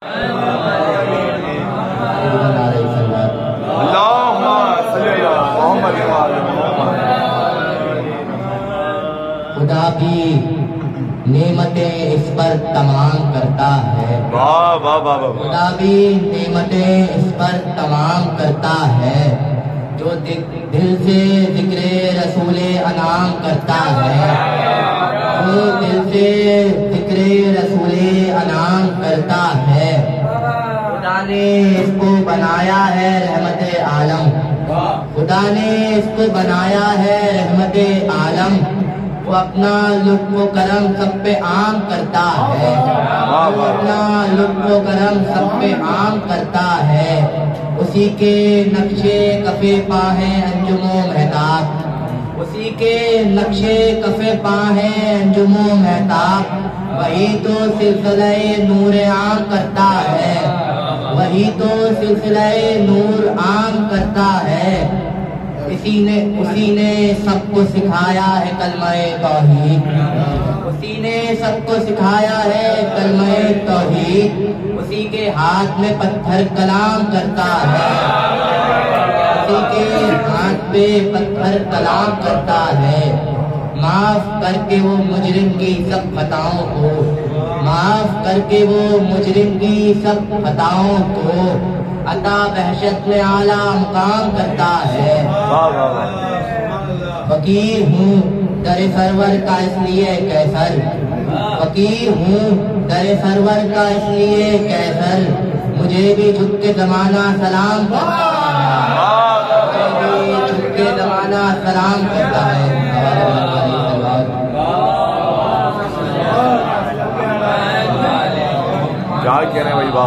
خدا بھی نعمتیں اس پر تمام کرتا ہے، خدا بھی نعمتیں اس پر تمام کرتا ہے، جو دل سے ذکر رسول انعام کرتا ہے، جو دل سے ذکر رسول انعام کرتا ہے۔ خدا نے اس کو بنایا ہے رحمت عالم، خدا نے اس کو بنایا ہے رحمت عالم، وہ اپنا لطف و کرم سب پہ عام کرتا ہے، وہ اپنا لطف و کرم سب پہ عام کرتا ہے۔ اسی کے نقشے کفے پا ہے انجم و مہتاب، اسی کے نقشے کفے پا ہے انجم و مہتاب، وہی تو سلسلہ نور عام کرتا ہے، وہی تو سلسلہ نور عام کرتا ہے۔ اسی نے سب کو سکھایا ہے کلمہ توحید، اسی نے سب کو سکھایا ہے کلمہ توحید، اسی کے ہاتھ میں پتھر کلام کرتا ہے، اسی کے ہاتھ پہ پتھر کلام کرتا ہے۔ معاف کر کے وہ مجرم کی سب خطاؤں کو، معاف کر کے وہ مجرم کی سب خطاؤں کو، عطا بہشت میں اعلیٰ مقام کرتا ہے۔ فقیر ہوں در سرور کا اس لیے کیسر، فقیر ہوں در سرور کا اس لیے کیسر، مجھے بھی جھک کے زمانہ سلام کرتا ہے، مجھے بھی جھک کے زمانہ سلام کرتا ہے۔ کیا کہہ رہے ہیں بھائی بات؟